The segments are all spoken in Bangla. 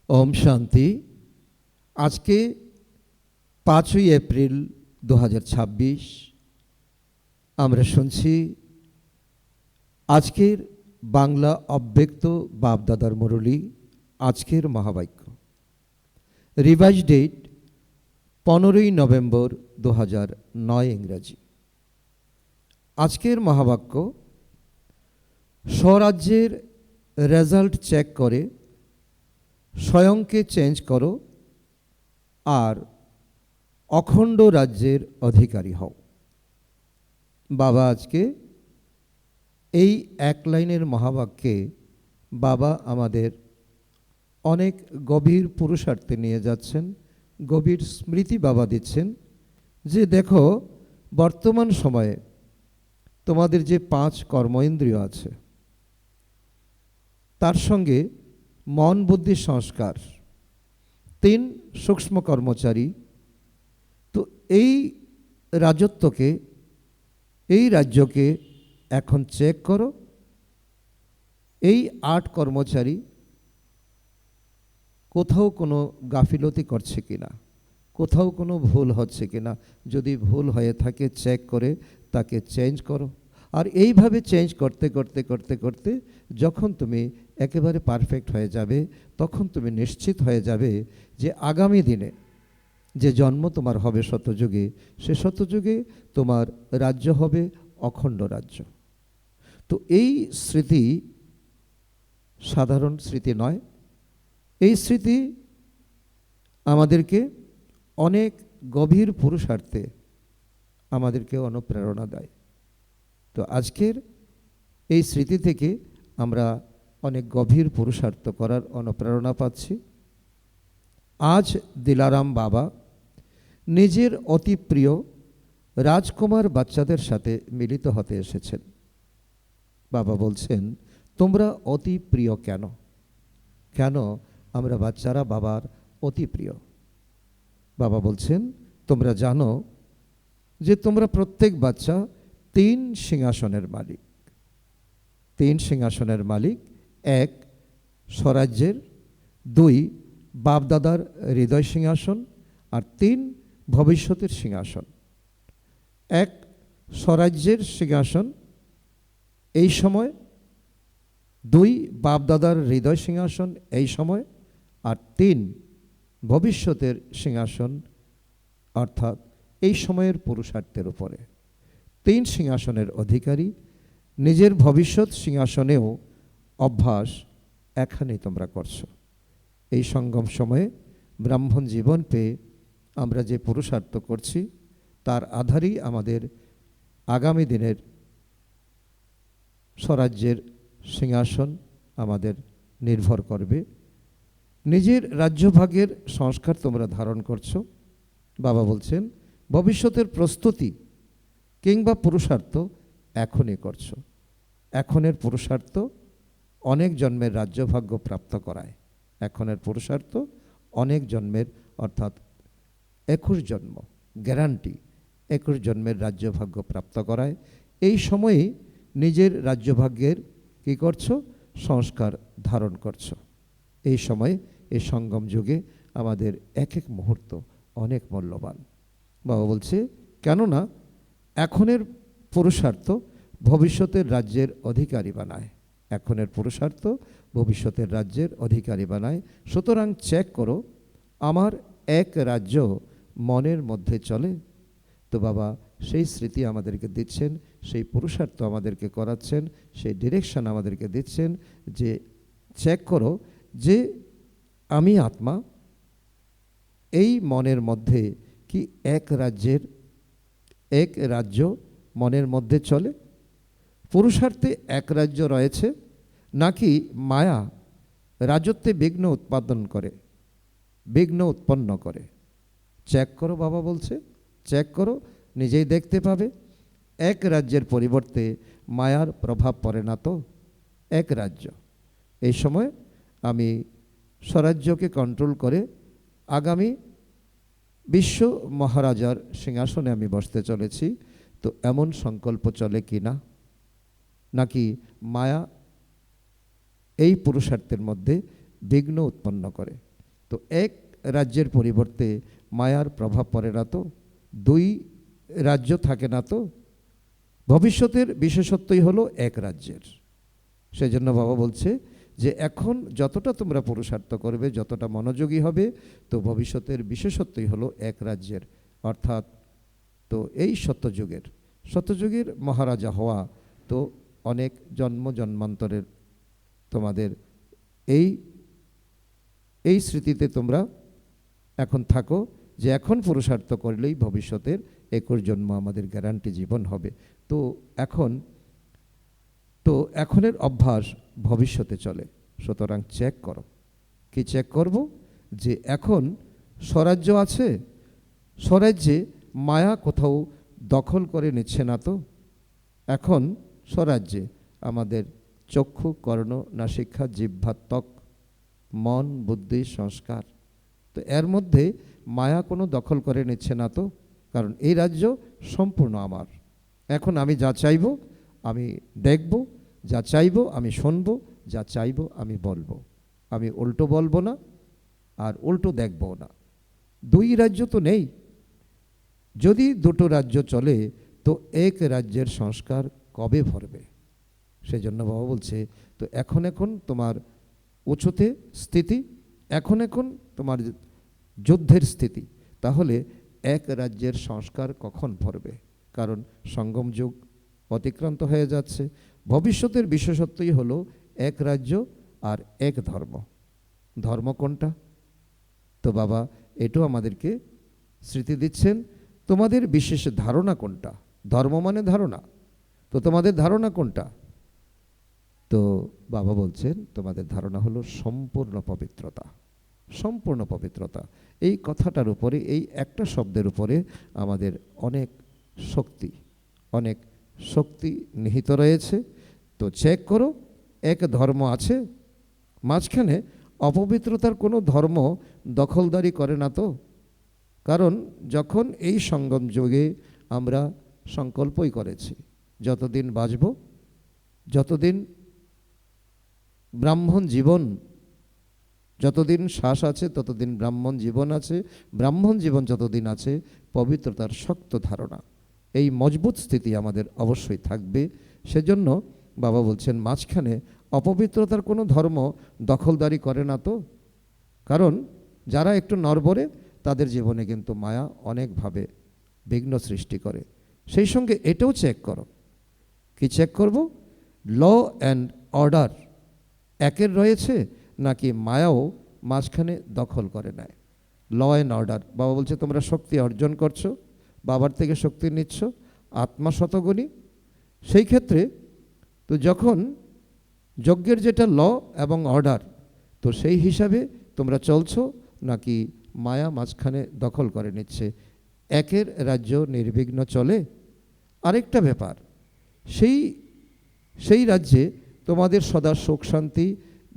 ओम शांति। आज के 5ই এপ্রিল 2026 আমরা শুনছি আজকের বাংলা অব্যক্ত বাপদাদার মুরলী। আজকের মহাবাক্য রিভাইজ ডেট 15ই নভেম্বর 2009 ইংরাজি। আজকের মহাবাক্য স্বরাজ্যের রেজাল্ট চেক করে স্বয়ংকে চেঞ্জ করো আর অখণ্ড রাজ্যের অধিকারী হও। বাবা আজকে এই এক লাইনের মহাবাক্যে বাবা আমাদের অনেক গভীর পুরুষার্থে নিয়ে যাচ্ছেন, গভীর স্মৃতি বাবা দিচ্ছেন যে দেখো বর্তমান সময়ে তোমাদের যে 5 কর্মেন্দ্রিয় আছে তার সঙ্গে মন বুদ্ধি সংস্কার 3 সূক্ষ্ম কর্মচারী, তো এই রাজত্বকে এই রাজ্যকে এখন চেক করো। এই 8 কর্মচারী কোথাও কোনো গাফিলতি করছে কিনা, কোথাও কোনো ভুল হচ্ছে কিনা, যদি ভুল হয়ে থাকে চেক করে তাকে চেঞ্জ করো। আর এইভাবে চেঞ্জ করতে করতে করতে করতে যখন তুমি একেবারে পারফেক্ট হয়ে যাবে তখন তুমি নিশ্চিত হয়ে যাবে যে আগামী দিনে যে জন্ম তোমার হবে শতযুগে, সে শতযুগে তোমার রাজ্য হবে অখণ্ড রাজ্য। তো এই স্মৃতি সাধারণ স্মৃতি নয়, এই স্মৃতি আমাদেরকে অনেক গভীর পুরুষার্থে আমাদেরকে অনুপ্রেরণা দেয়। তো আজকের এই স্মৃতি থেকে আমরা অনেক গভীর পুরুষার্থ করার অনুপ্রেরণা পাচ্ছি। আজ দিলারাম বাবা নিজের অতি প্রিয় রাজকুমার বাচ্চাদের সাথে মিলিত হতে এসেছেন। বাবা বলছেন তোমরা অতি প্রিয় কেন? কেন আমরা বাচ্চারা বাবার অতি প্রিয়? বাবা বলছেন তোমরা জানো যে তোমরা প্রত্যেক বাচ্চা 3 সিংহাসনের মালিক। 3 সিংহাসনের মালিক, 1 স্বরাজ্যের, 2 বাপদাদার হৃদয় সিংহাসন, আর 3 ভবিষ্যতের সিংহাসন। 1 স্বরাজ্যের সিংহাসন এই সময়, 2 বাপদাদার হৃদয় সিংহাসন এই সময়, আর 3 ভবিষ্যতের সিংহাসন অর্থাৎ এই সময়ের পুরুষার্থের উপরে। 3 সিংহাসনের অধিকারী, নিজের ভবিষ্যৎ সিংহাসনেও অভ্যাস এখানেই তোমরা করছো। এই সঙ্গম সময়ে ব্রাহ্মণ জীবন পেয়ে আমরা যে পুরুষার্থ করছি তার আধারেই আমাদের আগামী দিনের স্বরাজ্যের সিংহাসন আমাদের নির্ভর করবে। নিজের রাজ্যভাগের সংস্কার তোমরা ধারণ করছো। বাবা বলছেন ভবিষ্যতের প্রস্তুতি কিংবা পুরুষার্থ এখনই করছো। এখনের পুরুষার্থ অনেক জন্মের রাজ্যভাগ্য প্রাপ্ত করায়। এখনের পুরুষার্থ অনেক জন্মের অর্থাৎ 21 জন্ম গ্যারান্টি, 21 জন্মের রাজ্যভাগ্য প্রাপ্ত করায়। এই সময়েই নিজের রাজ্যভাগ্যের কী করছো? সংস্কার ধারণ করছো। এই সময়ে এই সঙ্গম যুগে আমাদের এক এক মুহূর্ত অনেক মূল্যবান। বাবা বলছে কেননা এখনের পুরুষার্থ ভবিষ্যতের রাজ্যের অধিকারী বানায়। এখনের পুরুষার্থ ভবিষ্যতের রাজ্যের অধিকারী বানায়। সুতরাং চেক করো আমার এক রাজ্য মনের মধ্যে চলে। তো বাবা সেই স্মৃতি আমাদেরকে দিচ্ছেন, সেই পুরুষার্থ আমাদেরকে করাচ্ছেন, সেই ডিরেকশন আমাদেরকে দিচ্ছেন যে চেক করো যে আমি আত্মা এই মনের মধ্যে কি এক রাজ্য মনের মধ্যে চলে? পুরুষার্থে এক রাজ্য রয়েছে নাকি মায়া রাজত্বে বিঘ্ন উৎপন্ন করে? চেক করো, বাবা বলছে চেক করো, নিজেই দেখতে পাবে। এক রাজ্যের পরিবর্তে মায়ার প্রভাব পড়ে না তো? এক রাজ্য। এই সময় আমি স্বরাজ্যকে কন্ট্রোল করে আগামী বিশ্ব মহারাজার সিংহাসনে আমি বসতে চলেছি। তো এমন সংকল্প চলে কি না? নাকি মায়া এই পুরুষার্থের মধ্যে বিঘ্ন উৎপন্ন করে? তো এক রাজ্যের পরিবর্তে মায়ার প্রভাব পড়ে না তো? দুই রাজ্য থাকে না তো? ভবিষ্যতের বিশেষত্বই হলো এক রাজ্যের। সেই জন্য বাবা বলছে যে এখন যতটা তোমরা পুরুষার্থ করবে, যতটা মনোযোগী হবে, তো ভবিষ্যতের বিশেষত্বই হলো এক রাজ্যের, অর্থাৎ তো এই সত্যযুগের মহারাজা হওয়া। তো অনেক জন্ম জন্মান্তরের তোমাদের এই এই স্মৃতিতে তোমরা এখন থাকো যে এখন পুরুষার্থ করলেই ভবিষ্যতের 21 জন্ম আমাদের গ্যারান্টি জীবন হবে। তো এখনের অভ্যাস ভবিষ্যতে চলে। সুতরাং চেক করো। কি চেক করব? যে এখন স্বরাজ্য আছে, স্বরাজ্যে মায়া কোথাও দখল করে নিচ্ছে না তো? এখন স্বরাজ্যে আমাদের চক্ষু, কর্ণ, নাসিকা, জিহ্বা, ত্বক, মন, বুদ্ধি, সংস্কার, তো এর মধ্যে মায়া কোনো দখল করে নিচ্ছে না তো? কারণ এই রাজ্য সম্পূর্ণ আমার। এখন আমি যা চাইব আমি দেখব, যা চাইব আমি শুনব, যা চাইব আমি বলবো। আমি উল্টো বলবো না আর উল্টো দেখবও না। দুই রাজ্য তো নেই। যদি দুটো রাজ্য চলে তো এক রাজ্যের সংস্কার কবে ভরবে? সেই জন্য বাবা বলছে তো এখন তোমার উঁচুতে স্থিতি, এখন তোমার যুদ্ধের স্থিতি, তাহলে এক রাজ্যের সংস্কার কখন ভরবে? কারণ সঙ্গম যুগ অতিক্রান্ত হয়ে যাচ্ছে। ভবিষ্যতের বিশেষত্বই হলো এক রাজ্য আর এক ধর্ম। ধর্ম কোনটা? তো বাবা এটাও আমাদেরকে স্মৃতি দিচ্ছেন, তোমাদের বিশেষ ধারণা কোনটা? ধর্ম মানে ধারণা, তো তোমাদের ধারণা কোনটা? তো বাবা বলছেন তোমাদের ধারণা হলো সম্পূর্ণ পবিত্রতা। সম্পূর্ণ পবিত্রতা, এই কথাটার উপরে, এই একটা শব্দের উপরে আমাদের অনেক শক্তি নিহিত রয়েছে। তো চেক করো, এক ধর্ম আছে, মাঝখানে অপবিত্রতার কোনো ধর্ম দখলদারি করে না তো? কারণ যখন এই সঙ্গম যুগে আমরা সংকল্পই করেছি যতদিন বাঁচব, যতদিন ব্রাহ্মণ জীবন, যতদিন শ্বাস আছে ততদিন ব্রাহ্মণ জীবন আছে, ব্রাহ্মণ জীবন যতদিন আছে পবিত্রতার শক্ত ধারণা, এই মজবুত স্থিতি আমাদের অবশ্যই থাকবে। সেজন্য বাবা বলছেন মাঝখানে অপবিত্রতার কোনো ধর্ম দখলদারি করে না তো? কারণ যারা একটু নড়বড়ে তাদের জীবনে কিন্তু মায়া অনেকভাবে বিঘ্ন সৃষ্টি করে। সেই সঙ্গে এটাও চেক করো। কি চেক করব? ল অ্যান্ড অর্ডার একের রয়েছে নাকি মায়াও মাঝখানে দখল করে নেয়? ল অ্যান্ড অর্ডার, বাবা বলছে তোমরা শক্তি অর্জন করছো, বাবার থেকে শক্তি নিচ্ছ, আত্মা শতগুণী। সেই ক্ষেত্রে তো যখন যজ্ঞের যেটা ল এবং অর্ডার, তো সেই হিসাবে তোমরা চলছো নাকি মায়া মাঝখানে দখল করে নিচ্ছে? একের রাজ্য নির্বিঘ্ন চলে। আরেকটা ব্যাপার, সেই রাজ্যে তোমাদের সদা সুখ শান্তি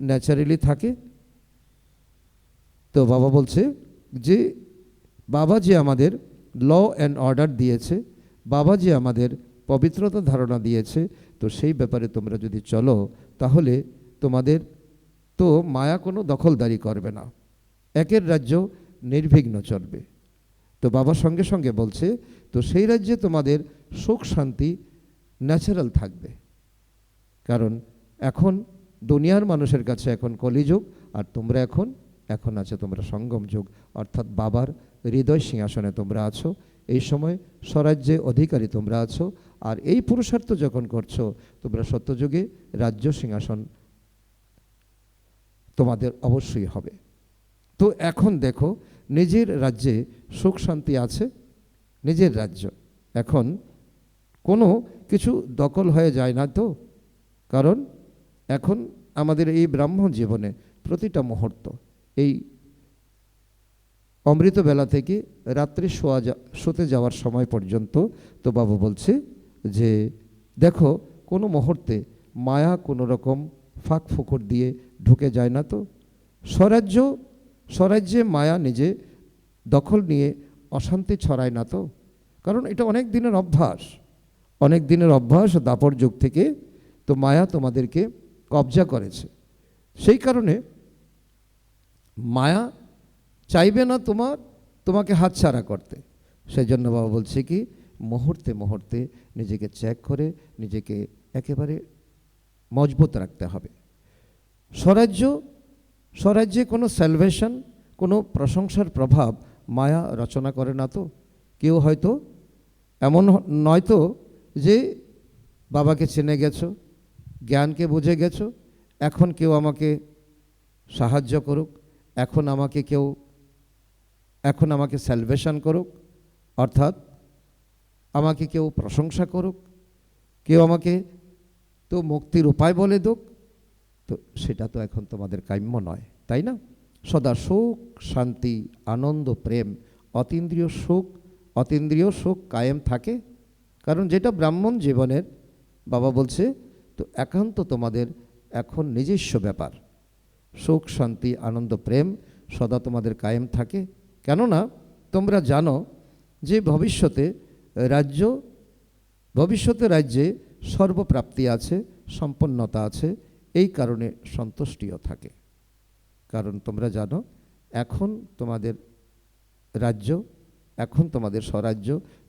ন্যাচারালি থাকে। তো বাবা বলছে যে বাবা যে আমাদের ল অ্যান্ড অর্ডার দিয়েছে, বাবা যে আমাদের পবিত্রতা ধারণা দিয়েছে, তো সেই ব্যাপারে তোমরা যদি চলো তাহলে তোমাদের তো মায়া কোনো দখলদারি করবে না, একের রাজ্য নির্বিঘ্ন চলবে। তো বাবা সঙ্গে সঙ্গে বলছে তো সেই রাজ্যে তোমাদের সুখ শান্তি ন্যাচারাল থাকবে। কারণ এখন দুনিয়ার মানুষের কাছে এখন কলিযুগ, আর তোমরা এখন আছে তোমরা সঙ্গম যুগ, অর্থাৎ বাবার হৃদয় সিংহাসনে তোমরা আছো। এই সময় স্বরাজ্যে অধিকারী তোমরা আছো, আর এই পুরুষার্থ যখন করছো তোমরা সত্যযুগে রাজ্য সিংহাসন তোমাদের অবশ্যই হবে। তো এখন দেখো নিজের রাজ্যে সুখ শান্তি আছে, নিজের রাজ্য এখন কোনো কিছু দখল হয়ে যায় না তো? কারণ এখন আমাদের এই ব্রাহ্মণ জীবনে প্রতিটা মুহূর্ত, এই অমৃতবেলা থেকে রাত্রি শুতে যাওয়ার সময় পর্যন্ত, তো বাবা বলছে যে দেখো কোনো মুহূর্তে মায়া কোনো রকম ফাঁক ফোকর দিয়ে ঢুকে যায় না তো? স্বরাজ্যে মায়া নিজে দখল নিয়ে অশান্তি ছড়ায় না তো? কারণ এটা অনেক দিনের অভ্যাস দাপর যুগ থেকে তো মায়া তোমাদেরকে কবজা করেছে। সেই কারণে মায়া চাইবে না তোমাকে হাতছাড়া করতে। সেই জন্য বাবা বলছে কি, মুহূর্তে মুহূর্তে নিজেকে চেক করে নিজেকে একেবারে মজবুত রাখতে হবে। স্বরাজ্যে কোনো স্যালভেশন, কোনো প্রশংসার প্রভাব মায়া রচনা করে না তো। কেউ হয়তো এমন নয় তো যে বাবাকে চিনে গেছো, জ্ঞানকে বুঝে গেছো, এখন কেউ আমাকে সাহায্য করুক, এখন আমাকে স্যালভেশন করুক, অর্থাৎ আমাকে কেউ প্রশংসা করুক, কেউ আমাকে তো মুক্তির উপায় বলে দুক। তো সেটা তো এখন তোমাদের কাম্য নয়, তাই না? সদা সুখ, শান্তি, আনন্দ, প্রেম, অতীন্দ্রিয় সুখ কায়েম থাকে। কারণ যেটা ব্রাহ্মণ জীবনের বাবা বলছে, তো একান্ত তোমাদের এখন নিজস্ব ব্যাপার। সুখ, শান্তি, আনন্দ, প্রেম সদা তোমাদের কায়েম থাকে। কেননা তোমরা জানো যে ভবিষ্যতে রাজ্যে সর্বপ্রাপ্তি আছে, সম্পন্নতা আছে, এই কারণে সন্তুষ্টিও থাকে। কারণ তোমরা জানো এখন তোমাদের রাজ্য, এখন তোমাদের স্বরাজ্য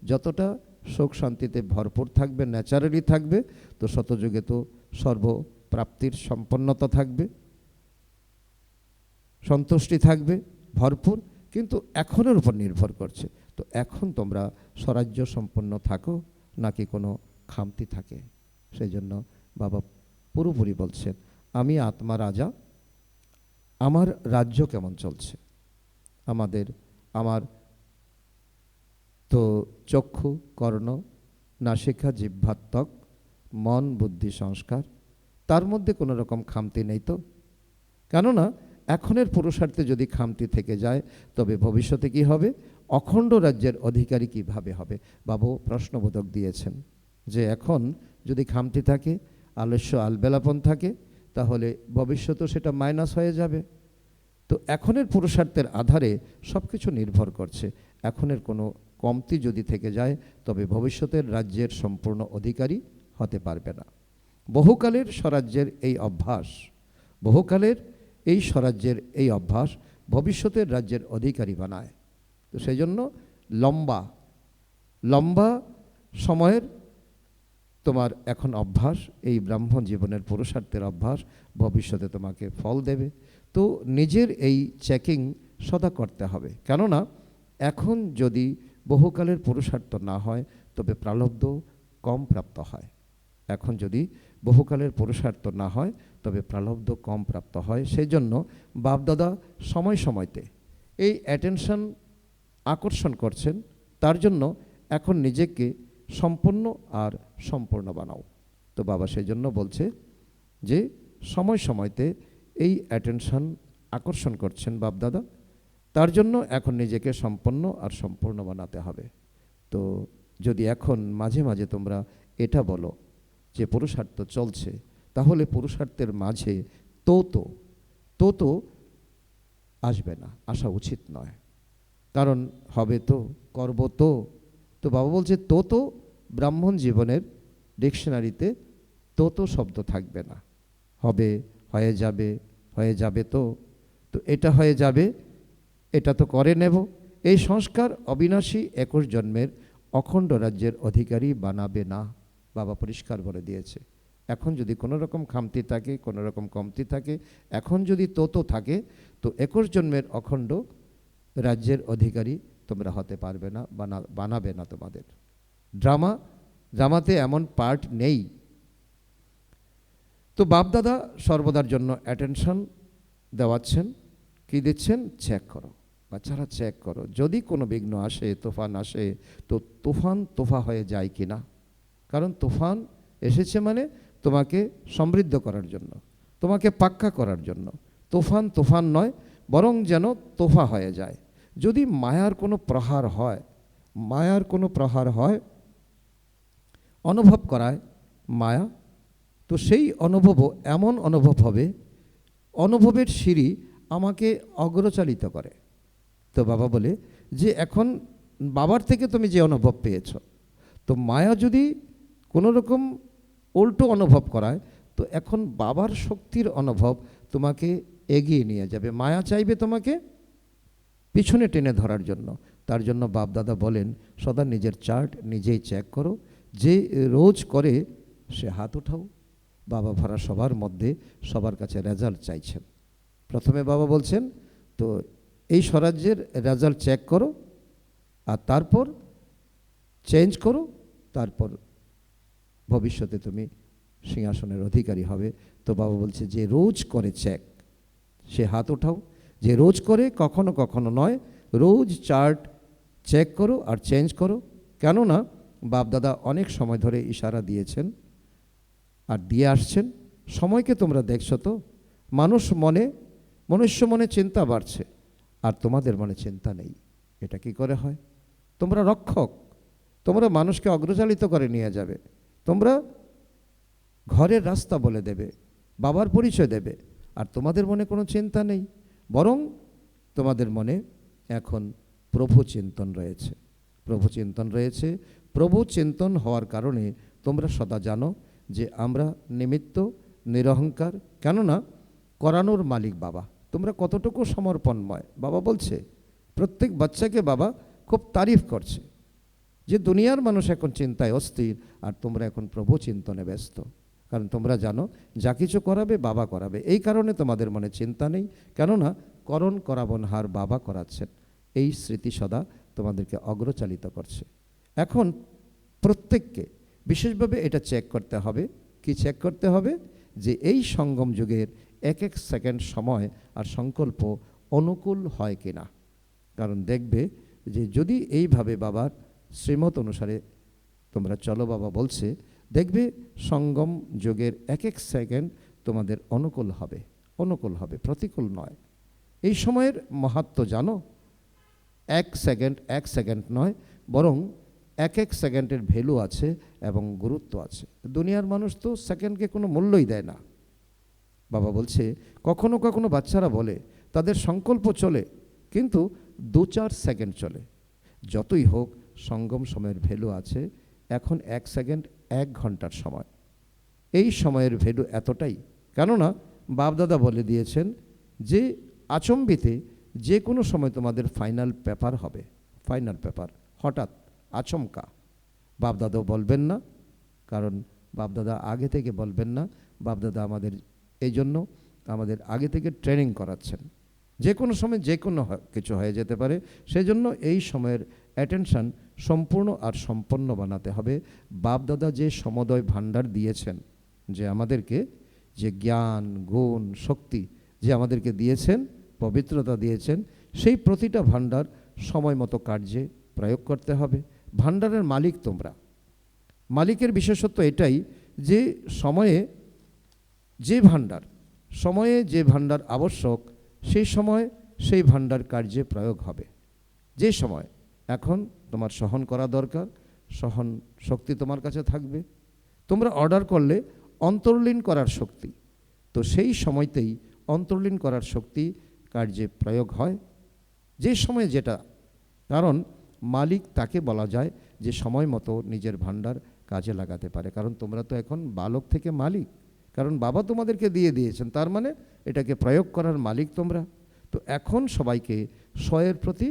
যতটা সুখ শান্তিতে ভরপুর থাকবে, ন্যাচারালি থাকবে, তো শতযুগে তো সর্বপ্রাপ্তির সম্পন্নতা থাকবে, সন্তুষ্টি থাকবে ভরপুর। কিন্তু এখনের উপর নির্ভর করছে, তো এখন তোমরা স্বরাজ্য সম্পন্ন থাকো নাকি কোনো খামতি থাকে। সেই জন্য বাবা পুরোপুরি বলছেন, আমি আত্মা রাজা, আমার রাজ্য কেমন চলছে। আমার তো চক্ষু, কর্ণ, নাসিকা, জিহ্বা, ত্বক, মন, বুদ্ধি, সংস্কার, তার মধ্যে কোনো রকম খামতি নেই তো। কেননা এখনের পুরুষার্থে যদি খামতি থেকে যায়, তবে ভবিষ্যতে কি হবে, অখণ্ড রাজ্যের অধিকারী কিভাবে হবে। বাবু প্রশ্নবোধক দিয়েছেন যে এখন যদি খামতি থাকে, আলস্য আলবেলাপন থাকে, তাহলে ভবিষ্যতেও সেটা মাইনাস হয়ে যাবে। তো এখনের পুরুষার্থের আধারে সব কিছু নির্ভর করছে। এখনের কোনো কমতি যদি থেকে যায়, তবে ভবিষ্যতের রাজ্যের সম্পূর্ণ অধিকারী হতে পারবে না। বহুকালের স্বরাজ্যের এই অভ্যাস ভবিষ্যতের রাজ্যের অধিকারী বানায়। তো সেই জন্য লম্বা সময়ের তোমার এখন অভ্যাস, এই ব্রাহ্মণ জীবনের পুরুষার্থের অভ্যাস ভবিষ্যতে তোমাকে ফল দেবে। তো নিজের এই চেকিং সদা করতে হবে। কেননা এখন যদি বহুকালের পুরুষার্থ না হয়, তবে প্রারব্ধ কম প্রাপ্ত হয়। এখন যদি বহুকালের পুরুষার্থ না হয়, তবে প্রারব্ধ কম প্রাপ্ত হয়। সেই জন্য বাপদাদা সময়তে এই অ্যাটেনশন আকর্ষণ করছেন। তার জন্য এখন নিজেকে সম্পূর্ণ আর সম্পূর্ণ বানাও। তো বাবা সেই জন্য বলছে যে সময়তে এই অ্যাটেনশন আকর্ষণ করছেন বাপদাদা, তার জন্য এখন নিজেকে সম্পন্ন আর সম্পূর্ণ বানাতে হবে। তো যদি এখন মাঝে মাঝে তোমরা এটা বলো যে পুরুষার্থ চলছে, তাহলে পুরুষার্থের মাঝে তো আসবে না, আসা উচিত নয়। কারণ হবে তো, করব তো বাবা বলছে তো ব্রাহ্মণ জীবনের ডিকশনারিতে তো শব্দ থাকবে না। হবে, হয়ে যাবে তো এটা হয়ে যাবে, এটা তো করে নেব। এই সংস্কার অবিনাশী 21 জন্মের অখণ্ড রাজ্যের অধিকারী বানাবে না। বাবা পরিষ্কার বলে দিয়েছে। এখন যদি কোনো রকম খামতি থাকে, কোনো রকম কমতি থাকে, এখন যদি তো থাকে, তো 21 জন্মের অখণ্ড রাজ্যের অধিকারী তোমরা হতে পারবে না, বানাবে না তোমাদের। ড্রামাতে এমন পার্ট নেই। তো বাপদাদা সর্বদার জন্য অ্যাটেনশন দেওয়াচ্ছেন। কি দিচ্ছেন? চেক করো বাচ্চারা, চেক করো। যদি কোনো বিঘ্ন আসে, তুফান আসে, তো তোফা হয়ে যায় কি না। কারণ তুফান এসেছে মানে তোমাকে সমৃদ্ধ করার জন্য, তোমাকে পাক্কা করার জন্য। তুফান নয়, বরং যেন তোফা হয়ে যায়। যদি মায়ার কোনো প্রহার হয়, অনুভব করায় মায়া, তো সেই অনুভবও এমন অনুভব হবে, অনুভবের সিঁড়ি আমাকে অগ্রচালিত করে। তো বাবা বলে যে এখন বাবার থেকে তুমি যে অনুভব পেয়েছ, তো মায়া যদি কোনো রকম উল্টো অনুভব করায়, তো এখন বাবার শক্তির অনুভব তোমাকে এগিয়ে নিয়ে যাবে। মায়া চাইবে তোমাকে পিছনে টেনে ধরার জন্য। তার জন্য বাপদাদা বলেন সদা নিজের চার্ট নিজেই চেক করো, যে রোজ করে সে হাত উঠাও। বাবা ভরা সবার মধ্যে সবার কাছে রেজাল্ট চাইছেন। প্রথমে বাবা বলছেন তো এই স্বরাজ্যের রেজাল্ট চেক করো, আর তারপর চেঞ্জ করো, তারপর ভবিষ্যতে তুমি সিংহাসনের অধিকারী হবে। তো বাবা বলছে যে রোজ করে চেক সে হাত ওঠাও, যে রোজ করে কখনো কখনো নয়, রোজ চার্ট চেক করো আর চেঞ্জ করো। কেননা বাপদাদা অনেক সময় ধরে ইশারা দিয়েছেন আর দিয়ে আসছেন। সময়কে তোমরা দেখছো তো, মনুষ্য মনে চিন্তা বাড়ছে আর তোমাদের মনে চিন্তা নেই। এটা কি করে হয়? তোমরা রক্ষক, তোমরা মানুষকে অগ্রচালিত করে নিয়ে যাবে, তোমরা ঘরের রাস্তা বলে দেবে, বাবার পরিচয় দেবে, আর তোমাদের মনে কোনো চিন্তা নেই। বরং তোমাদের মনে এখন প্রভু চিন্তন রয়েছে, প্রভু চিন্তন রয়েছে। প্রভু চিন্তন হওয়ার কারণে তোমরা সদা জানো যে আমরা নিমিত্ত, নিরহংকার। কেননা করানোর মালিক বাবা। তোমরা কতটুকু সমর্পণময়। বাবা বলছে প্রত্যেক বাচ্চাকে বাবা খুব তারিফ করছে যে দুনিয়ার মানুষ এখন চিন্তায় অস্থির আর তোমরা এখন প্রভু চিন্তনে ব্যস্ত। কারণ তোমরা জানো যা কিছু করাবে বাবা করাবে, এই কারণে তোমাদের মনে চিন্তা নেই। কেননা করণ করাবনহার বাবা করাচ্ছেন, এই স্মৃতি সদা তোমাদেরকে অগ্রচালিত করছে। এখন প্রত্যেককে বিশেষভাবে এটা চেক করতে হবে। কি চেক করতে হবে? যে এই সঙ্গম যুগের এক এক সেকেন্ড সময় আর সংকল্প অনুকূল হয় কিনা। কারণ দেখবে যে যদি এইভাবে বাবার শ্রীমত অনুসারে তোমরা চলো, বাবা বলছে দেখবে সঙ্গম যুগের এক এক সেকেন্ড তোমাদের অনুকূল হবে, অনুকূল হবে, প্রতিকূল নয়। এই সময়ের মাহাত্ম্য জানো? এক সেকেন্ড নয়, বরং এক এক সেকেন্ডের ভ্যালু আছে এবং গুরুত্ব আছে। দুনিয়ার মানুষ তো সেকেন্ডকে কোনো মূল্যই দেয় না। বাবা বলছে কখনো কখনো বাচ্চারা বলে তাদের সংকল্প চলে, কিন্তু 2-4 সেকেন্ড চলে। যতই হোক সঙ্গম সময়ের ভ্যালু আছে। এখন 1 সেকেন্ড 1 ঘন্টার সময়। এই সময়ের ভ্যালু এতটাই, কেননা বাপদাদা বলে দিয়েছেন যে আচম্বিতে যে কোনো সময় তোমাদের ফাইনাল পেপার হবে। ফাইনাল পেপার হঠাৎ আচমকা বাপদাদাও বলবেন না, কারণ বাপদাদা আগে থেকে বলবেন না। বাপদাদা আমাদের এই জন্য আমাদের আগে থেকে ট্রেনিং করাচ্ছেন, যে কোনো সময় যে কোনো কিছু হয়ে যেতে পারে। সেই জন্য এই সময়ের অ্যাটেনশান সম্পূর্ণ আর সম্পন্ন বানাতে হবে। বাপদাদা যে সমদয় ভাণ্ডার দিয়েছেন, যে আমাদেরকে যে জ্ঞান গুণ শক্তি যে আমাদেরকে দিয়েছেন, পবিত্রতা দিয়েছেন, সেই প্রতিটা ভাণ্ডার সময় মতো কার্যে প্রয়োগ করতে হবে। ভাণ্ডারের মালিক তোমরা। মালিকের বিশেষত্ব এটাই যে সময়ে যে ভাণ্ডার আবশ্যক সেই সময় সেই ভাণ্ডার কার্যে প্রয়োগ হবে। যে সময় এখন তোমার সহন করা দরকার, সহন শক্তি তোমার কাছে থাকবে। তোমরা অর্ডার করলে অন্তর্লীন করার শক্তি, তো সেই সময়তেই অন্তর্লীন করার শক্তি কার্যে প্রয়োগ হয়, যে সময় যেটা। কারণ মালিক তাকে বলা যায় যে সময় মতো নিজের ভাণ্ডার কাজে লাগাতে পারে। কারণ তোমরা তো এখন বালক থেকে মালিক, কারণ বাবা তোমাদেরকে দিয়ে দিয়েছেন, তার মানে এটাকে প্রয়োগ করার মালিক তোমরা। তো এখন সবাইকে স্বয়ের প্রতি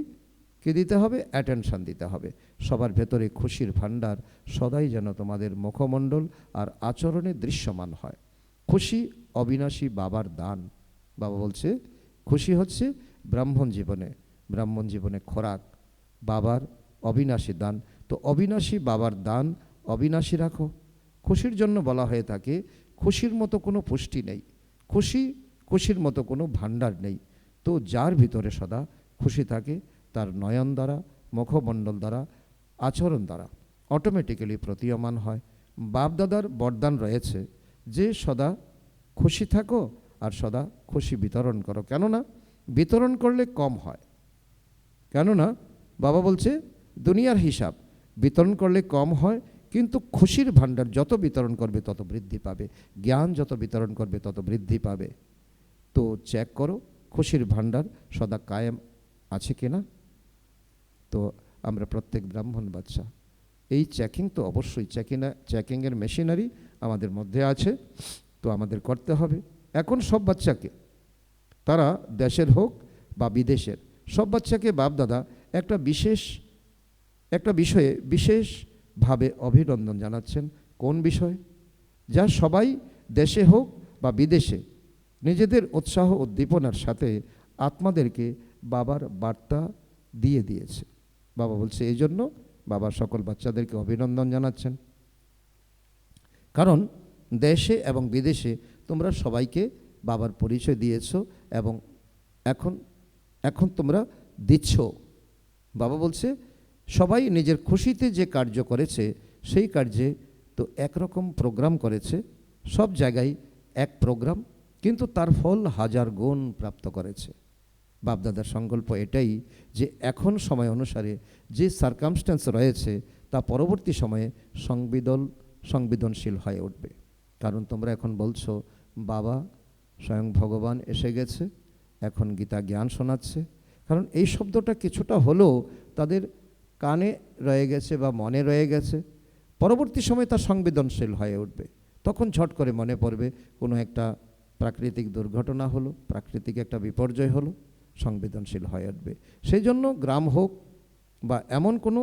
কি দিতে হবে? অ্যাটেনশান দিতে হবে। সবার ভেতরে খুশির ভাণ্ডার সদাই যেন তোমাদের মুখমণ্ডল আর আচরণে দৃশ্যমান হয়। খুশি অবিনাশী বাবার দান। বাবা বলছে খুশি হচ্ছে ব্রাহ্মণ জীবনে খোরাক, বাবার অবিনাশী দান। তো অবিনাশী বাবার দান অবিনাশী রাখো। খুশির জন্য বলা হয়ে থাকে খুশির মতো কোনো পুষ্টি নেই, খুশির মতো কোনো ভাণ্ডার নেই। তো যার ভিতরে সদা খুশি থাকে তার নয়ন দ্বারা, মুখমণ্ডল দ্বারা, আচরণ দ্বারা অটোমেটিক্যালি প্রতীয়মান হয়। বাপদাদার বরদান রয়েছে যে সদা খুশি থাকো আর সদা খুশি বিতরণ করো। কেননা বিতরণ করলে কম হয়। কেননা বাবা বলছে দুনিয়ার হিসাব বিতরণ করলে কম হয়, কিন্তু খুশির ভাণ্ডার যত বিতরণ করবে তত বৃদ্ধি পাবে, জ্ঞান যত বিতরণ করবে তত বৃদ্ধি পাবে। তো চেক করো খুশির ভাণ্ডার সদা কায়েম আছে কিনা। তো আমরা প্রত্যেক ব্রাহ্মণ বাচ্চা এই চেকিং তো অবশ্যই চেকিংয়ের মেশিনারি আমাদের মধ্যে আছে, তো আমাদের করতে হবে। এখন সব বাচ্চাকে, তারা দেশের হোক বা বিদেশের, সব বাচ্চাকে বাপ দাদা একটা বিষয়ে বিশেষভাবে অভিনন্দন জানাচ্ছেন। কোন বিষয়? যা সবাই দেশে হোক বা বিদেশে নিজেদের উৎসাহ উদ্দীপনার সাথে আত্মাদেরকে বাবার বার্তা দিয়ে দিয়েছে। বাবা বলছে এই জন্য বাবা সকল বাচ্চাদেরকে অভিনন্দন জানাচ্ছেন, কারণ দেশে এবং বিদেশে তোমরা সবাইকে বাবার পরিচয় দিয়েছো এবং এখন তোমরা দিচ্ছ। বাবা বলছে সবাই নিজের খুশিতে যে কার্য করেছে সেই কার্যে তো একরকম প্রোগ্রাম করেছে, সব জায়গায় এক প্রোগ্রাম, কিন্তু তার ফল হাজার গুণ প্রাপ্ত করেছে। বাপদাদার সংকল্প এটাই যে এখন সময় অনুসারে যে সার্কামস্ট্যান্স রয়েছে তা পরবর্তী সময়ে সংবেদনশীল হয়ে উঠবে। কারণ তোমরা এখন বলছো বাবা স্বয়ং ভগবান এসে গেছে, এখন গীতা জ্ঞান শোনাচ্ছে। কারণ এই শব্দটা কিছুটা হলেও তাদের কানে রয়ে গেছে বা মনে রয়ে গেছে, পরবর্তী সময় তা সংবেদনশীল হয়ে উঠবে। তখন ঝট করে মনে পড়বে কোনো একটা প্রাকৃতিক দুর্ঘটনা হলো, প্রাকৃতিক একটা বিপর্যয় হলো, সংবেদনশীল হয়ে উঠবে। সেই জন্য গ্রাম হোক বা এমন কোনো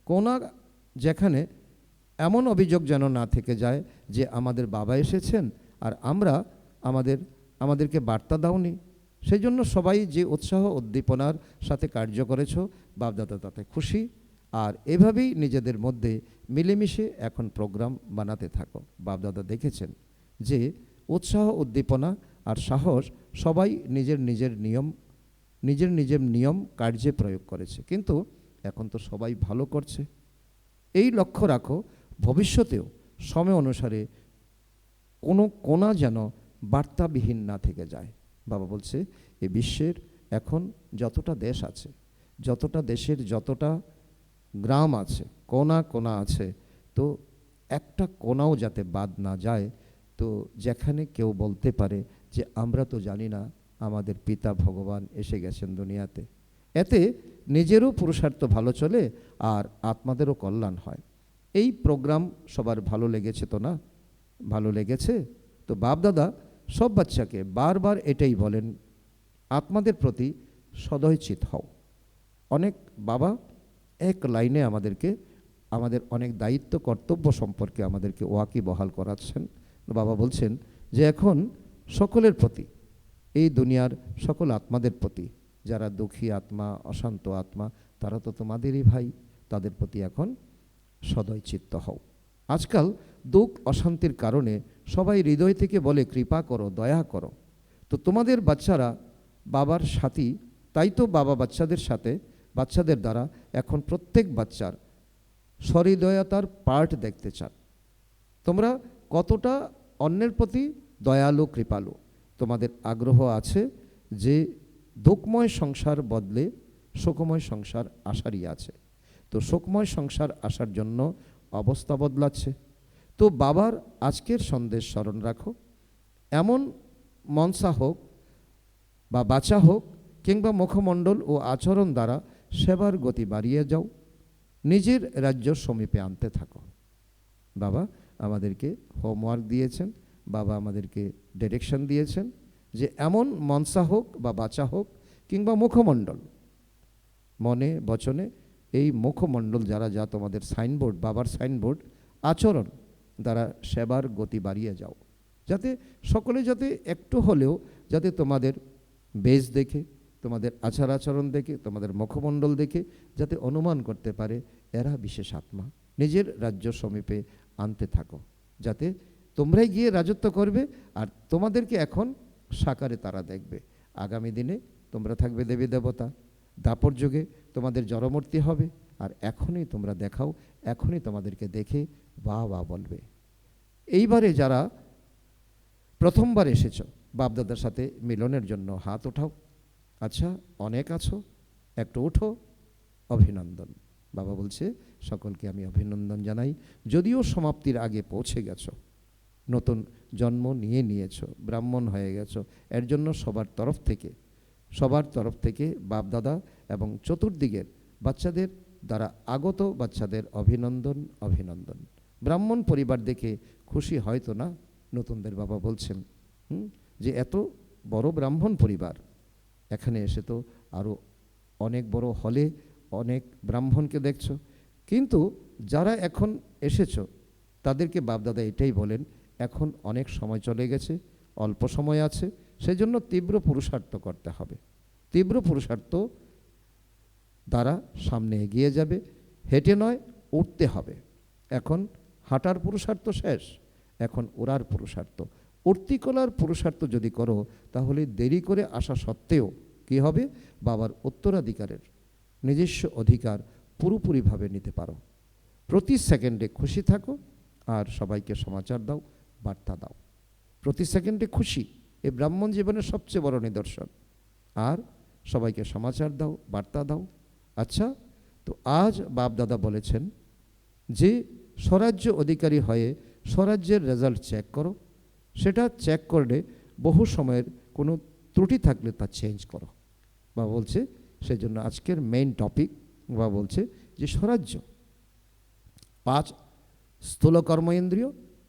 কোনা যেখানে এমন অভিযোগ যেন না থেকে যায় যে আমাদের বাবা এসেছেন আর আমাদেরকে বার্তা দাওনি। সেই জন্য সবাই যে উৎসাহ উদ্দীপনার সাথে কার্য করেছ, বাপদাদা তাতে খুশি। আর এভাবেই নিজেদের মধ্যে মিলেমিশে এখন প্রোগ্রাম বানাতে থাকো। বাপদাদা দেখেছেন যে উৎসাহ উদ্দীপনা আর সাহস সবাই নিজের নিজের নিয়ম কার্যে প্রয়োগ করেছে, কিন্তু এখন তো সবাই ভালো করছে। এই লক্ষ্য রাখো ভবিষ্যতেও সময় অনুসারে কোনো কোনা যেন বার্তাবিহীন না থেকে যায়। বাবা বলছে এই বিশ্বের এখন যতটা দেশ আছে, যতটা দেশের যতটা গ্রাম আছে, কোনা আছে, তো একটা কোনাও যাতে বাদ না যায়। তো যেখানে কেউ বলতে পারে যে আমরা তো জানি না আমাদের পিতা ভগবান এসে গেছেন দুনিয়াতে, এতে নিজেরও পুরুষার্থ ভালো চলে আর আত্মাদেরও কল্যাণ হয়। এই প্রোগ্রাম সবার ভালো লেগেছে তো না? ভালো লেগেছে তো বাপদাদা সব বাচ্চাকে বারবার এটাই বলেন, আত্মাদের প্রতি সদয় চিত হও। অনেক বাবা এক লাইনে আমাদের অনেক দায়িত্ব কর্তব্য সম্পর্কে আমাদেরকে ওয়াকিবহাল করাচ্ছেন। বাবা বলছেন যে এখন সকলের প্রতি, এই দুনিয়ার সকল আত্মাদের প্রতি, যারা দুঃখী আত্মা, অশান্ত আত্মা, তারা তো তোমাদেরই ভাই, তাদের প্রতি এখন সদয় চিত্ত হও। আজকাল দুঃখ অশান্তির কারণে সবাই হৃদয় থেকে বলে কৃপা করো, দয়া করো। তো তোমাদের বাচ্চারা বাবার সাথী, তাই তো বাবা বাচ্চাদের দ্বারা এখন প্রত্যেক বাচ্চার সহৃদয়তার পার্ট দেখতে চান। তোমরা কতটা অন্যের প্রতি দয়ালু, কৃপালু। তোমাদের আগ্রহ আছে যে দুঃখময় সংসার বদলে সুখময় সংসার আসারই আছে। তো সুখময় সংসার আসার জন্য অবস্থা বদলাচ্ছে। তো বাবার আজকের সন্দেশ স্মরণ রাখো। এমন মনসা হোক বা বাচা হোক কিংবা মুখমণ্ডল ও আচরণ দ্বারা সেবার গতি বাড়িয়ে যাও, নিজের রাজ্য সমীপে আনতে থাকো। বাবা আমাদেরকে হোমওয়ার্ক দিয়েছেন, বাবা আমাদেরকে ডিরেকশন দিয়েছেন যে এমন মনসা হোক বা বাচা হোক কিংবা মুখমণ্ডল, মনে বচনে এই মুখমণ্ডল যা তোমাদের সাইনবোর্ড, বাবার সাইনবোর্ড, আচরণ দ্বারা সেবার গতি বাড়িয়ে যাও, যাতে সকলে যাতে একটু হলেও যাতে তোমাদের বেশ দেখে, তোমাদের আচার আচরণ দেখে, তোমাদের মুখমণ্ডল দেখে যাতে অনুমান করতে পারে এরা বিশেষ আত্মা। নিজের রাজ্য সমীপে আনতে থাকো, যাতে তোমরাই গিয়ে রাজত্ব করবে আর তোমাদেরকে এখন সাকারে তারা দেখবে। আগামী দিনে তোমরা থাকবে দেবী দেবতা, দাপর যুগে তোমাদের জড়মূর্তি হবে, আর এখনই তোমরা দেখাও, এখনই তোমাদেরকে দেখে বাহ বাহ বলবে। এইবারে যারা প্রথমবার এসেছ বাপদাদার সাথে মিলনের জন্য হাত ওঠাও। আচ্ছা, অনেক আছো, একটু উঠো, অভিনন্দন। বাবা বলছে সকলকে আমি অভিনন্দন জানাই। যদিও সমাপ্তির আগে পৌঁছে গেছো, নতুন জন্ম নিয়েছো, ব্রাহ্মণ হয়ে গেছো, এর জন্য সবার তরফ থেকে বাপদাদা এবং চতুর্দিকের বাচ্চাদের দ্বারা আগত বাচ্চাদের অভিনন্দন। ব্রাহ্মণ পরিবার দেখে খুশি হয়তো না নতুনদের বাবা বলছেন যে এত বড় ব্রাহ্মণ পরিবার, এখানে এসে তো আরও অনেক বড় হলে অনেক ব্রাহ্মণকে দেখছো, কিন্তু যারা এখন এসেছো তাদেরকে বাপদাদা এটাই বলেন, এখন অনেক সময় চলে গেছে, অল্প সময় আছে, সেজন্য তীব্র পুরুষার্থ করতে হবে। তীব্র পুরুষার্থ দ্বারা সামনে এগিয়ে যাবে, হেঁটে নয় উঠতে হবে। এখন হাঁটার পুরুষার্থ শেষ, এখন ওড়ার পুরুষার্থ। উর্তিকলার পুরুষার্থ যদি করো তাহলে দেরি করে আসা সত্ত্বেও কি হবে, বাবার উত্তরাধিকারের নিজস্ব অধিকার পুরোপুরিভাবে নিতে পারো। প্রতি সেকেন্ডে খুশি থাকো আর সবাইকে সমাচার দাও, বার্তা দাও। প্রতি সেকেন্ডে খুশি, এই ব্রাহ্মণ জীবনের সবচেয়ে বড় নিদর্শন। আর সবাইকে সমাচার দাও, বার্তা দাও। আচ্ছা, তো আজ বাপদাদা বলেছেন যে স্বরাজ্য অধিকারী হয়ে স্বরাজ্যের রেজাল্ট চেক করো, সেটা চেক করলে বহু সময়ের কোনো ত্রুটি থাকলে তা চেঞ্জ করো। বাবা বলছে সেই জন্য আজকের মেইন টপিক, বাবা বলছে যে স্বরাজ্য 5 স্থূল কর্ম ইন্দ্রিয়,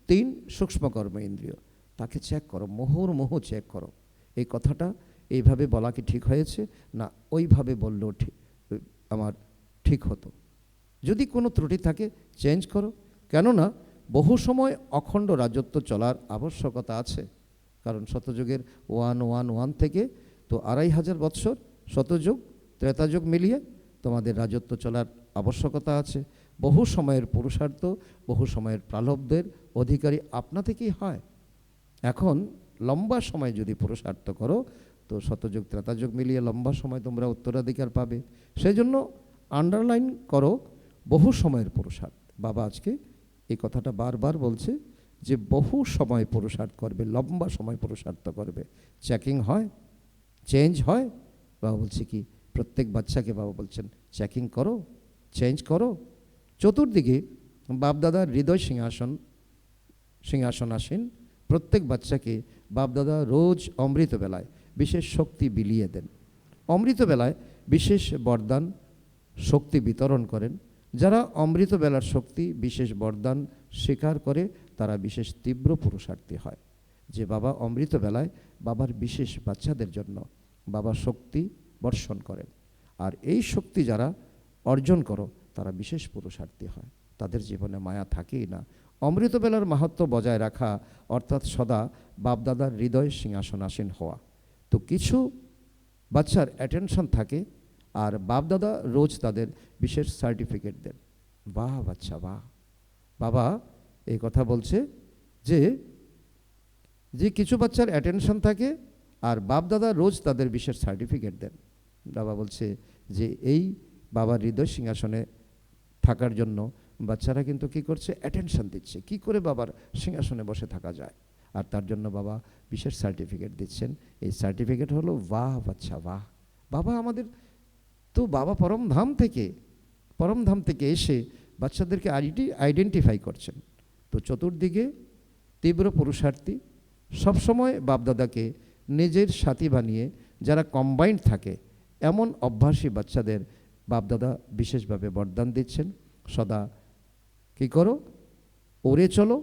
3 সূক্ষ্ম কর্ম ইন্দ্রিয়, তাকে চেক করো, মুহুর্মুহু চেক করো। এই কথাটা এইভাবে বলা কি ঠিক হয়েছে, না ওইভাবে বললেও ঠিক আমার ঠিক হতো? যদি কোনো ত্রুটি থাকে চেঞ্জ করো, কেননা বহু সময় অখণ্ড রাজত্ব চলার আবশ্যকতা আছে। কারণ শতযুগের 111 থেকে তো 2500 বৎসর, শতযুগ ত্রেতাযুগ মিলিয়ে তোমাদের রাজত্ব চলার আবশ্যকতা আছে। বহু সময়ের পুরুষার্থ, বহু সময়ের প্রালব্ধের অধিকারী আপনা থেকেই হয়। এখন লম্বা সময় যদি পুরুষার্থ করো তো শতযুগ ত্রেতাযুগ মিলিয়ে লম্বা সময় তোমরা উত্তরাধিকার পাবে। সেই জন্য আন্ডারলাইন করো বহু সময়ের পুরুষার্থ। বাবা আজকে এই কথাটা বারবার বলছে যে বহু সময় পুরুষার্থ করবে, লম্বা সময় পুরুষার্থ করবে। চেকিং হয়, চেঞ্জ হয়। বাবা বলছে কি প্রত্যেক বাচ্চাকে বাবা বলছেন চেকিং করো, চেঞ্জ করো। চতুর্দিকে বাপদাদার হৃদয় সিংহাসন আসেন। প্রত্যেক বাচ্চাকে বাপদাদা রোজ অমৃতবেলায় বিশেষ শক্তি বিলিয়ে দেন। অমৃতবেলায় বিশেষ বরদান শক্তি বিতরণ করেন। যারা অমৃতবেলার শক্তি বিশেষ বরদান স্বীকার করে তারা বিশেষ তীব্র পুরুষার্থী হয়। যে বাবা অমৃতবেলায় বাবার বিশেষ বাচ্চাদের জন্য বাবা শক্তি বর্ষণ করেন, আর এই শক্তি যারা অর্জন করো তারা বিশেষ পুরুষার্থী হয়, তাদের জীবনে মায়া থাকেই না। অমৃতবেলার মাহাত্ম্য বজায় রাখা অর্থাৎ সদা বাপদাদার হৃদয় সিংহাসনাসীন হওয়া। তো কিছু বাচ্চার অ্যাটেনশন থাকে আর বাপদাদা রোজ তাদের বিশেষ সার্টিফিকেট দেন। বাহ বাচ্চা বাহ। বাবা এই কথা বলছে যে যে কিছু বাচ্চার অ্যাটেনশন থাকে আর বাপদাদা রোজ তাদের বিশেষ সার্টিফিকেট দেন। বাবা বলছে যে এই বাবার হৃদয় সিংহাসনে থাকার জন্য বাচ্চারা কিন্তু কি করছে, অ্যাটেনশন দিচ্ছে কি করে বাবার সিংহাসনে বসে থাকা যায়, আর তার জন্য বাবা বিশেষ সার্টিফিকেট দিচ্ছেন। এই সার্টিফিকেট হলো বাহ বাচ্চা বাহ। বাবা আমাদের তো বাবা পরমধাম থেকে এসে বাচ্চাদেরকে আইডেন্টিফাই করছেন। তো চতুর্দিকে তীব্র পুরুষার্থী সবসময় বাপদাদাকে নিজের সাথী বানিয়ে যারা কম্বাইন্ড থাকে এমন অভ্যাসী বাচ্চাদের বাপদাদা বিশেষভাবে বরদান দিচ্ছেন। সদা কী করো, ওড়ে চলো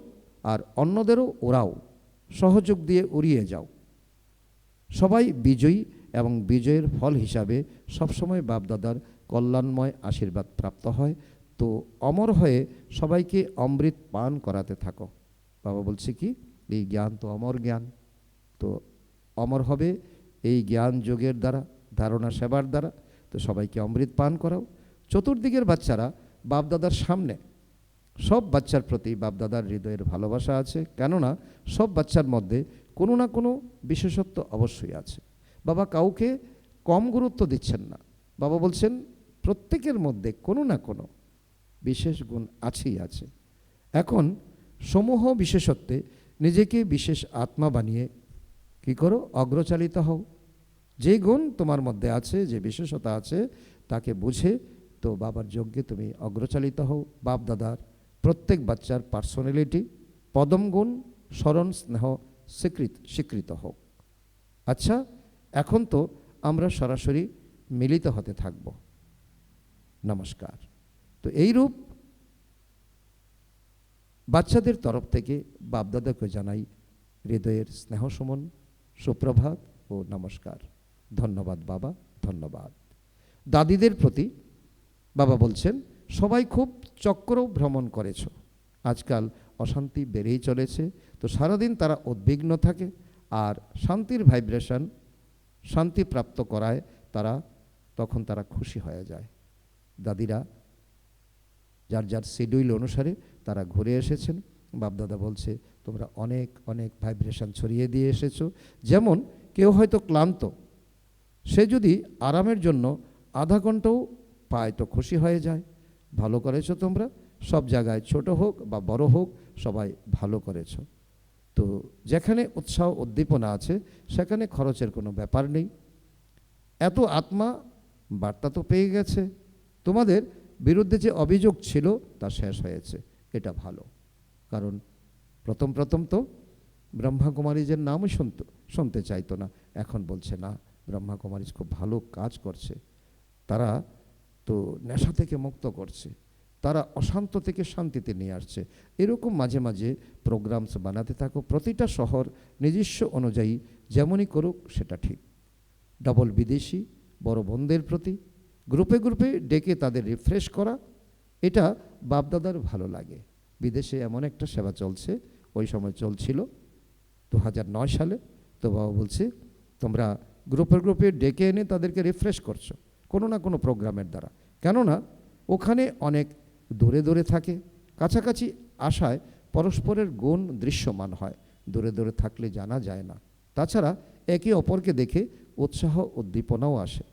আর অন্যদেরও ওরাও, সহযোগ দিয়ে উড়িয়ে যাও। সবাই বিজয়ী এবং বিজয়ের ফল হিসাবে সবসময় বাপদাদার কল্যাণময় আশীর্বাদ প্রাপ্ত হয়। তো অমর হয়ে সবাইকে অমৃত পান করাতে থাকো। বাবা বলছে কি এই জ্ঞান তো অমর জ্ঞান, তো অমর হবে এই জ্ঞান যোগের দ্বারা, ধারণা সেবার দ্বারা। তো সবাইকে অমৃত পান করাও। চতুর্দিকের বাচ্চারা বাপদাদার সামনে, সব বাচ্চার প্রতি বাপদাদার হৃদয়ের ভালোবাসা আছে, কেননা সব বাচ্চার মধ্যে কোনো না কোনো বিশেষত্ব অবশ্যই আছে। বাবা কাউকে কম গুরুত্ব দিচ্ছেন না। বাবা বলছেন প্রত্যেকের মধ্যে কোনো না কোনো বিশেষ গুণ আছেই আছে। এখন সমূহ বিশেষত্বে নিজেকে বিশেষ আত্মা বানিয়ে কি করো, অগ্রচালিত হও। যে গুণ তোমার মধ্যে আছে, যে বিশেষতা আছে তাকে বুঝে তো বাবার যজ্ঞে তুমি অগ্রচালিত হও। বাপ দাদার প্রত্যেক বাচ্চার পার্সোনালিটি, পদম গুণ, স্মরণ, স্নেহ স্বীকৃত হোক। আচ্ছা, এখন তো আমরা সরাসরি মিলিত হতে থাকব। নমস্কার। তো এইরূপ বাচ্চাদের তরফ থেকে বাপদাদাকে জানাই হৃদয়ের স্নেহ সুমন, সুপ্রভাত ও নমস্কার। ধন্যবাদ বাবা, ধন্যবাদ। দাদিদের প্রতি বাবা বলছেন, সবাই খুব চক্র ভ্রমণ করেছ, আজকাল অশান্তি বেড়েই চলেছে, তো সারাদিন তারা উদ্বিগ্ন থাকে, আর শান্তির ভাইব্রেশন শান্তি প্রাপ্ত করায় তখন তারা খুশি হয়ে যায়। দাদিরা যার যার শিডিউল অনুসারে তারা ঘুরে এসেছেন। বাপদাদা বলছে, তোমরা অনেক অনেক ভাইব্রেশন ছড়িয়ে দিয়ে এসেছো। যেমন কেউ হয়তো ক্লান্ত, সে যদি আরামের জন্য আধা ঘন্টাও পায় তো খুশি হয়ে যায়। ভালো করেছো তোমরা, সব জায়গায় ছোট হোক বা বড় হোক সবাই ভালো করেছো। তো যেখানে উৎসাহ উদ্দীপনা আছে সেখানে খরচের কোনো ব্যাপার নেই। এত আত্মা বার্তা তো পেয়ে গেছে, তোমাদের বিরুদ্ধে যে অভিযোগ ছিল তা শেষ হয়েছে, এটা ভালো। কারণ প্রথম তো ব্রহ্মাকুমারীজের নামই শুনতে চাইতো না, এখন বলছে না, ব্রহ্মাকুমারীজ খুব ভালো কাজ করছে, তারা তো নেশা থেকে মুক্ত করছে, তারা অশান্ত থেকে শান্তিতে নিয়ে আসছে। এরকম মাঝে মাঝে প্রোগ্রামস বানাতে থাকো, প্রতিটা শহর নিজস্ব অনুযায়ী যেমনই করুক সেটা ঠিক। ডবল বিদেশি বড় বোনদের প্রতি গ্রুপে গ্রুপে ডেকে তাদের রিফ্রেশ করা, এটা বাপদাদার ভালো লাগে। বিদেশে এমন একটা সেবা চলছে, ওই সময় চলছিল 2009 সালে। তো বাবা বলছে, তোমরা গ্রুপে গ্রুপে ডেকে এনে তাদেরকে রিফ্রেশ করছো কোনো না কোনো প্রোগ্রামের দ্বারা। কেননা ওখানে অনেক দূরে দূরে থাকে, কাছাকাছি আসায় পরস্পরের গুণ দৃশ্যমান হয়, দূরে দূরে থাকলে জানা যায় না। তাছাড়া একে অপরকে দেখে উৎসাহ উদ্দীপনাও আসে।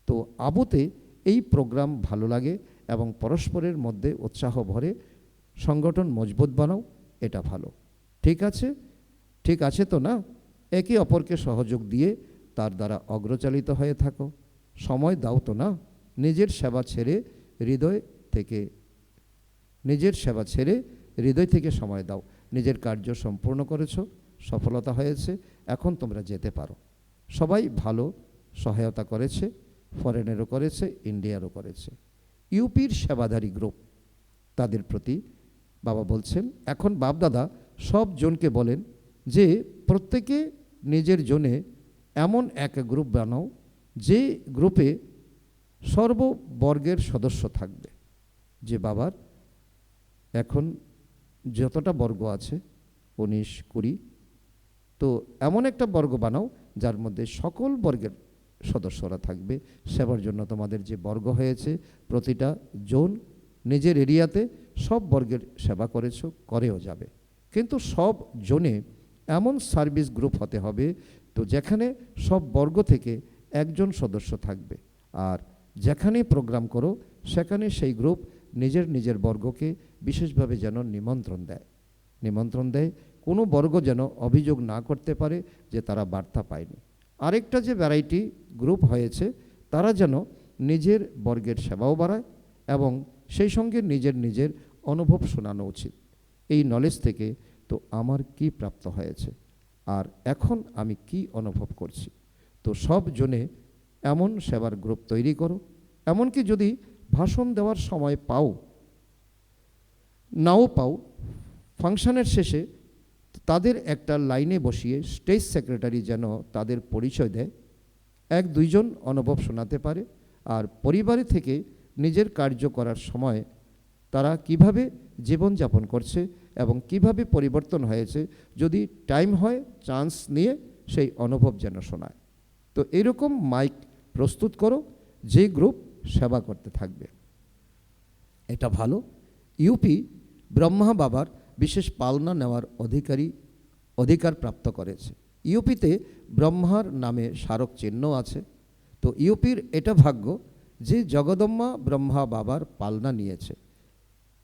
তো আবুতে এই প্রোগ্রাম ভালো লাগে এবং পরস্পরের মধ্যে উৎসাহ ভরে, সংগঠন মজবুত বানাও, এটা ভালো। ঠিক আছে তো না? একে অপরকে সহযোগ দিয়ে তার দ্বারা অগ্রচালিত হয়ে থাকো। সময় দাও তো না, নিজের সেবা ছেড়ে হৃদয় থেকে সময় দাও। নিজের কার্য সম্পূর্ণ করেছো, সফলতা হয়েছে, এখন তোমরা যেতে পারো। সবাই ভালো সহায়তা করেছে, ফরেনেরও করেছে, ইন্ডিয়ারও করেছে। ইউপির সেবাধারী গ্রুপ, তাদের প্রতি বাবা বলছেন, এখন বাপদাদা সব জনকে বলেন যে প্রত্যেকে নিজের জনে এমন এক গ্রুপ বানাও যে গ্রুপে সর্ববর্গের সদস্য থাকবে। যে বাবার এখন যতটা বর্গ আছে 19, 20, তো এমন একটা বর্গ বানাও যার মধ্যে সকল বর্গের সদস্যরা থাকবে। সেবার জন্য তোমাদের যে বর্গ হয়েছে, প্রতিটা জোন নিজের এরিয়াতে সব বর্গের সেবা করেছো, করেও যাবে। কিন্তু সব জোনে এমন সার্ভিস গ্রুপ হতে হবে তো যেখানে সব বর্গ থেকে একজন সদস্য থাকবে। আর যেখানে প্রোগ্রাম করো সেখানে সেই গ্রুপ নিজের বর্গকে বিশেষভাবে যেন নিমন্ত্রণ দেয়। কোনো বর্গ যেন অভিযোগ না করতে পারে যে তারা বার্তা পায়নি। আরেকটা যে ভ্যারাইটি গ্রুপ হয়েছে, তারা যেন নিজের বর্গের সেবাও বাড়ায় এবং সেই সঙ্গে নিজের অনুভব শোনানো উচিত। এই নলেজ থেকে তো আমার কি প্রাপ্ত হয়েছে আর এখন আমি কি অনুভব করছি। তো সব জনে এমন সেবার গ্রুপ তৈরি করো। এমনকি যদি ভাষণ দেওয়ার সময় নাও পাও, ফাংশনের শেষে তাদের একটা লাইনে বসিয়ে স্টেজ সেক্রেটারি যেন তাদের পরিচয় দেয়, 1-2 জন অনুভব শোনাতে পারে। আর পরিবারে থেকে নিজের কার্য করার সময় তারা কিভাবে জীবনযাপন করছে এবং কিভাবে পরিবর্তন হয়েছে, যদি টাইম হয় চান্স নিয়ে সেই অনুভব যেন শোনায়। তো এরকম মাইক প্রস্তুত করো যে গ্রুপ সেবা করতে থাকবে, এটা ভালো। ইউপি ব্রহ্মা বাবার বিশেষ পালনা নেওয়ার অধিকার প্রাপ্ত করেছে। ইউপিতে ব্রহ্মার নামে স্মারক চিহ্ন আছে। তো ইউপির এটা ভাগ্য যে জগদম্বা ব্রহ্মা বাবার পালনা নিয়েছে।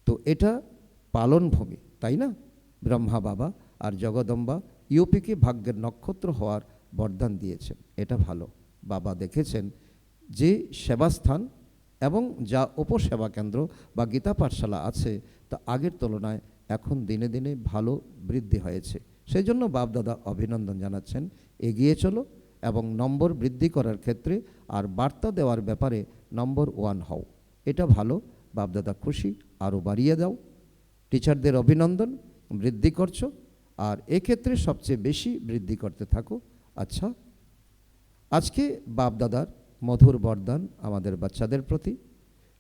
তো এটা পালনভূমি, তাই না? ব্রহ্মা বাবা আর জগদম্বা ইউপিকে ভাগ্যের নক্ষত্র হওয়ার বরদান দিয়েছেন, এটা ভালো। বাবা দেখেছেন যে সেবাস্থান এবং যা উপসেবা কেন্দ্র বা গীতা পাঠশালা আছে তা আগের তুলনায় এখন দিনে দিনে ভালো বৃদ্ধি হয়েছে। সেই জন্য বাপদাদা অভিনন্দন জানাচ্ছেন, এগিয়ে চলো এবং নম্বর বৃদ্ধি করার ক্ষেত্রে আর বার্তা দেওয়ার ব্যাপারে নম্বর 1 হও, এটা ভালো। বাপদাদা খুশি, আরও বাড়িয়ে দাও। টিচারদের অভিনন্দন, বৃদ্ধি করছো আর এক্ষেত্রে সবচেয়ে বেশি বৃদ্ধি করতে থাকো। আচ্ছা, আজকে বাপদাদার মধুর বরদান আমাদের বাচ্চাদের প্রতি।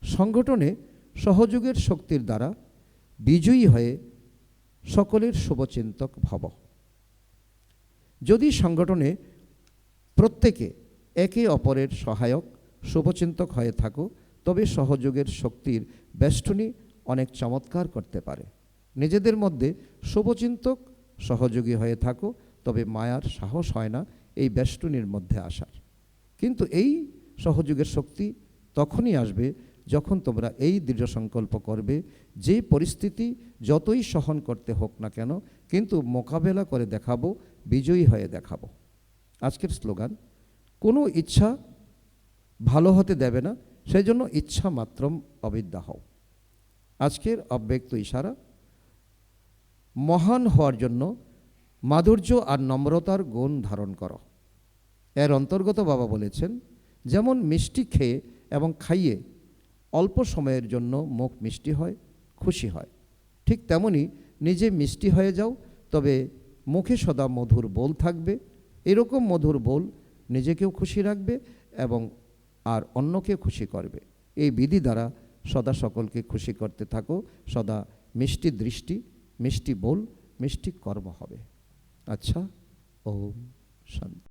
সংগঠনে সহযোগের শক্তির দ্বারা বিজয়ী হয়ে সকলের শুভচিন্তক ভব। যদি সংগঠনে প্রত্যেকে একে অপরের সহায়ক শুভচিন্তক হয়ে থাকো, তবে সহযোগের শক্তির বেষ্টনী অনেক চমৎকার করতে পারে। নিজেদের মধ্যে শুভচিন্তক সহযোগী হয়ে থাকো, তবে মায়ার সাহস হয় না এই বেষ্টনীর মধ্যে আসার। কিন্তু এই সহযোগের শক্তি তখনই আসবে যখন তোমরা এই দৃঢ় সংকল্প করবে, যে পরিস্থিতি যতই সহন করতে হোক না কেন, কিন্তু মোকাবেলা করে দেখাবো, বিজয়ী হয়ে দেখাবো। আজকের স্লোগান, কোনো ইচ্ছা ভালো হতে দেবে না, সেই জন্য ইচ্ছা মাত্রম অবিদ্যা হও। আজকের অব্যক্ত ইশারা, মহান হওয়ার জন্য মাধুর্য আর নম্রতার গুণ ধারণ করো। এর অন্তর্গত বাবা বলেছেন, যেমন মিষ্টি খেয়ে এবং খাইয়ে অল্প সময়ের জন্য মুখ মিষ্টি হয়, খুশি হয়, ঠিক তেমনি নিজে মিষ্টি হয়ে যাও, তবে মুখে সদা মধুর বোল থাকবে। এরকম মধুর বোল নিজেকেও খুশি রাখবে এবং আর অন্যকে খুশি করবে। এই বিধি দ্বারা সদা সকলকে খুশি করতে থাকো। সদা মিষ্টি দৃষ্টি, মিষ্টি বোল, মিষ্টি কর্ম হবে। আচ্ছা, ওম শান্তি।